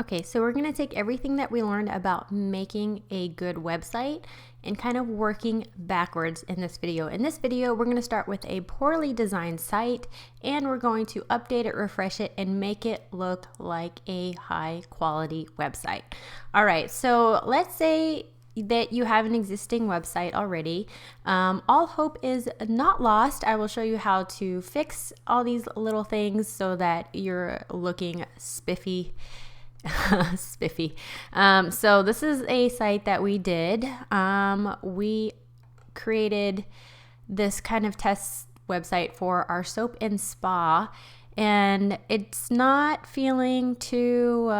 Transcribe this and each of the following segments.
Okay, so we're going to take everything that we learned about making a good website and kind of working backwards in this video. In this video, we're going to start with a poorly designed site and we're going to update it, refresh it, and make it look like a high quality website. All right, so let's say that you have an existing website already. All hope is not lost. I will show you how to fix all these little things so that you're looking spiffy. Spiffy. So this is a site that we did. We created this kind of test website for our soap and spa, and it's not feeling too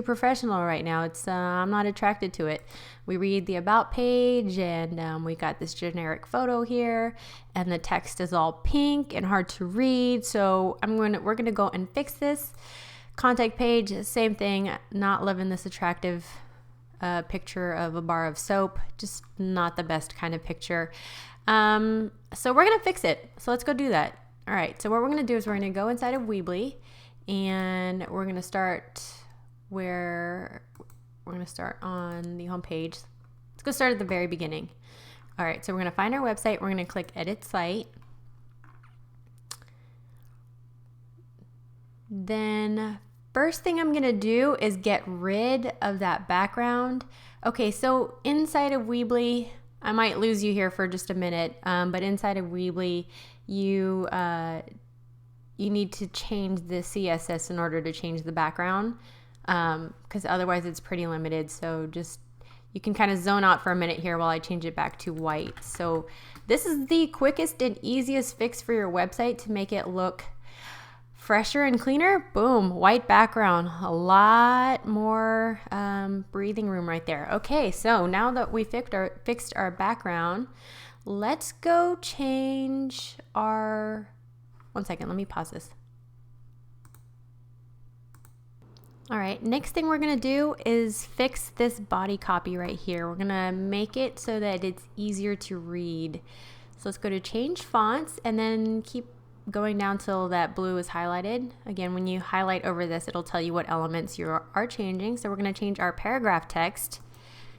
professional right now. It's I'm not attracted to it. We read the about page, and we got this generic photo here, and the text is all pink and hard to read. So we're gonna go and fix this. Contact page, same thing, not loving this attractive picture of a bar of soap, just not the best kind of picture. So we're going to fix it. So let's go do that. All right, so what we're going to do is we're going to go inside of Weebly, and we're going to start on the home page. Let's go start at the very beginning. All right, so we're going to find our website. We're going to click Edit Site. Then first thing I'm going to do is get rid of that background. Okay, so inside of Weebly, I might lose you here for just a minute, but inside of Weebly, you need to change the CSS in order to change the background, because otherwise it's pretty limited. So just, you can kind of zone out for a minute here while I change it back to white. So this is the quickest and easiest fix for your website to make it look fresher and cleaner. Boom, white background, a lot more breathing room right there. Okay, so now that we fixed our background, let's go change our, one second, let me pause this. All right, next thing we're gonna do is fix this body copy right here. We're gonna make it so that it's easier to read. So let's go to change fonts and then keep going down till that blue is highlighted. Again, when you highlight over this, it'll tell you what elements you are changing. So we're going to change our paragraph text.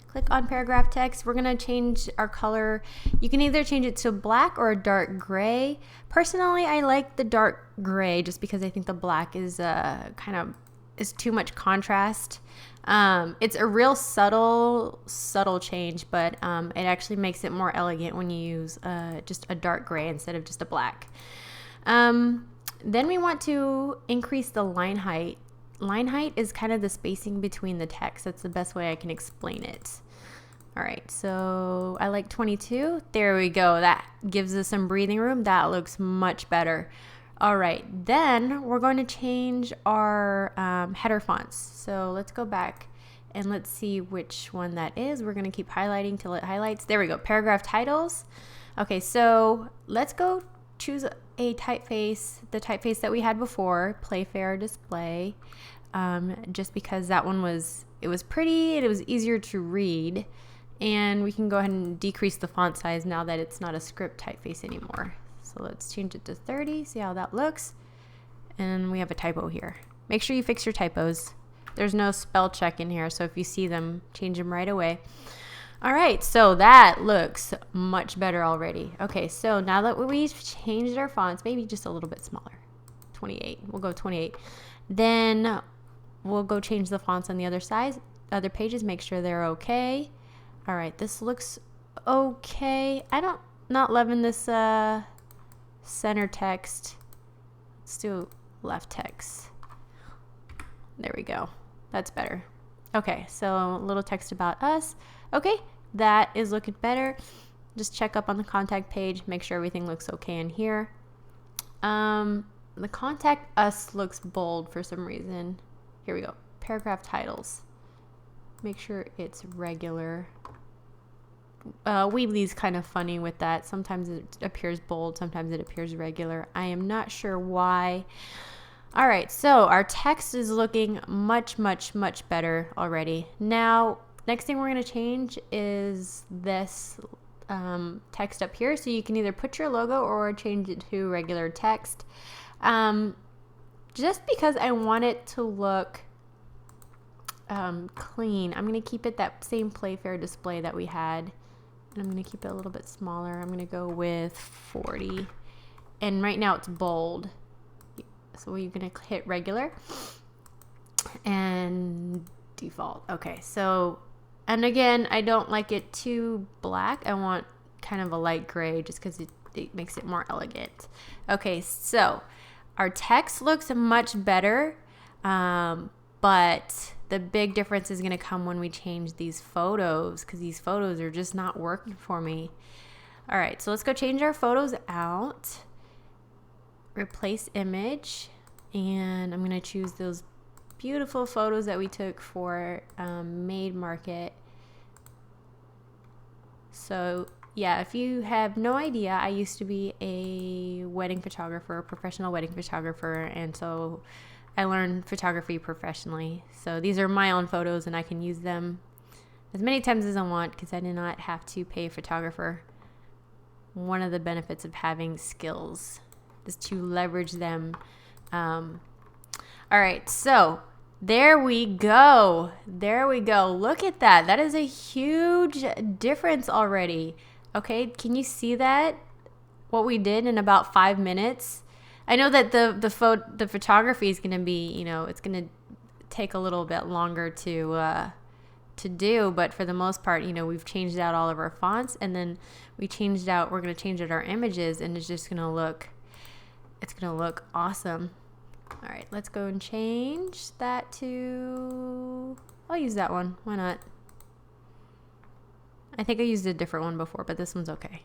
Click on paragraph text. We're going to change our color. You can either change it to black or a dark gray. Personally, I like the dark gray just because I think the black is is too much contrast. It's a real subtle change, but it actually makes it more elegant when you use just a dark gray instead of just a black. Then we want to increase the line height. Line height is kind of the spacing between the text. That's the best way I can explain it. All right, so I like 22. There we go. That gives us some breathing room. That looks much better. All right, then we're going to change our header fonts. So let's go back and let's see which one that is. We're going to keep highlighting till it highlights. There we go, paragraph titles. Okay, so let's go choose a typeface, the typeface that we had before, Playfair Display, just because that one was pretty and it was easier to read, and we can go ahead and decrease the font size now that it's not a script typeface anymore. So let's change it to 30, see how that looks, and we have a typo here. Make sure you fix your typos. There's no spell check in here, so if you see them, change them right away. All right, so that looks much better already. Okay, so now that we've changed our fonts, maybe just a little bit smaller, 28, we'll go 28. Then we'll go change the fonts on the other side, other pages, make sure they're okay. All right, this looks okay. Not loving this center text. Let's do left text. There we go, that's better. Okay, so a little text about us. Okay, that is looking better. Just check up on the contact page, make sure everything looks okay in here. The contact us looks bold for some reason. Here we go, paragraph titles. Make sure it's regular. Weebly's kind of funny with that. Sometimes it appears bold, sometimes it appears regular. I am not sure why. All right, so our text is looking much, much, much better already. Now, next thing we're going to change is this text up here. So you can either put your logo or change it to regular text. Just because I want it to look clean. I'm going to keep it that same Playfair display that we had. And I'm going to keep it a little bit smaller. I'm going to go with 40. And right now it's bold. So we're going to hit regular and default. Okay, so, and again, I don't like it too black. I want kind of a light gray just because it makes it more elegant. Okay, so our text looks much better, but the big difference is going to come when we change these photos, because these photos are just not working for me. All right, so let's go change our photos out. Replace image, and I'm going to choose those beautiful photos that we took for Made Market. So yeah, if you have no idea, I used to be a wedding photographer, a professional wedding photographer, and so I learned photography professionally. So these are my own photos, and I can use them as many times as I want because I did not have to pay a photographer. One of the benefits of having skills is to leverage them. All right, so there we go. There we go. Look at that. That is a huge difference already. Okay, can you see that? What we did in about 5 minutes? I know that the photography is going to be, you know, it's going to take a little bit longer to do, but for the most part, you know, we've changed out all of our fonts, and then we're going to change out our images, and it's just going to look, it's going to look awesome. All right, let's go and change that to, I'll use that one. Why not? I think I used a different one before, but this one's okay.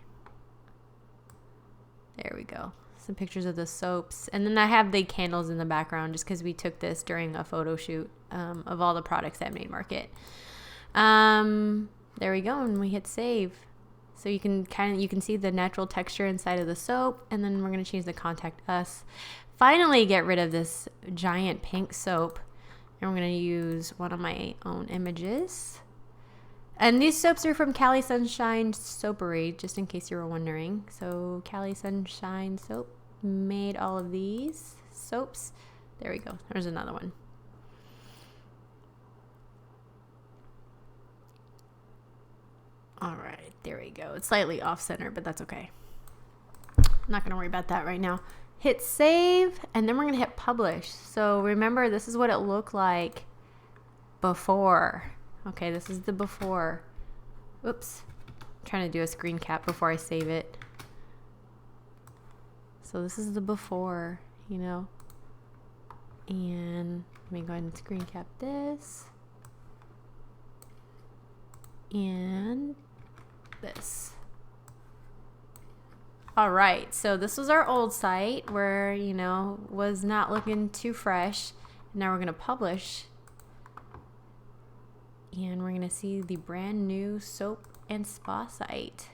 There we go. Some pictures of the soaps. And then I have the candles in the background just because we took this during a photo shoot of all the products at Made Market. There we go, and we hit save. So you can see the natural texture inside of the soap, and then we're going to change the Contact Us. Finally get rid of this giant pink soap, and we're going to use one of my own images. And these soaps are from Cali Sunshine Soapery, just in case you were wondering. So Cali Sunshine Soap made all of these soaps. There we go. There's another one. All right, there we go. It's slightly off center, but that's okay. I'm not going to worry about that right now. Hit save, and then we're going to hit publish. So remember, this is what it looked like before. Okay, this is the before. Oops. I'm trying to do a screen cap before I save it. So this is the before, you know. And let me go ahead and screen cap this. And this. All right, so this was our old site where, you know, was not looking too fresh. Now we're going to publish. And we're going to see the brand new soap and spa site.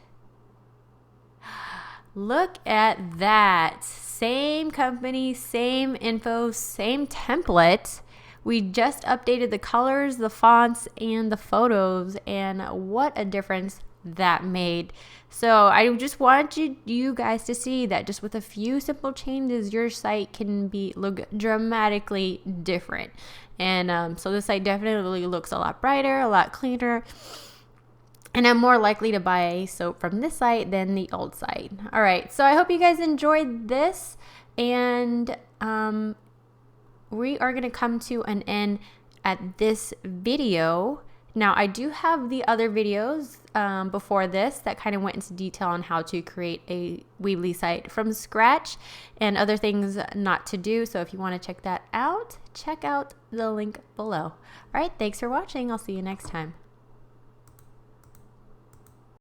Look at that. Same company, same info, same template. We just updated the colors, the fonts, and the photos, and what a difference that made. So I just want you guys to see that just with a few simple changes, your site can look dramatically different. And so this site definitely looks a lot brighter, a lot cleaner. And I'm more likely to buy soap from this site than the old site. All right, so I hope you guys enjoyed this. And we are going to come to an end at this video. Now, I do have the other videos before this that kind of went into detail on how to create a Weebly site from scratch and other things not to do. So if you want to check that out, check out the link below. All right, thanks for watching. I'll see you next time.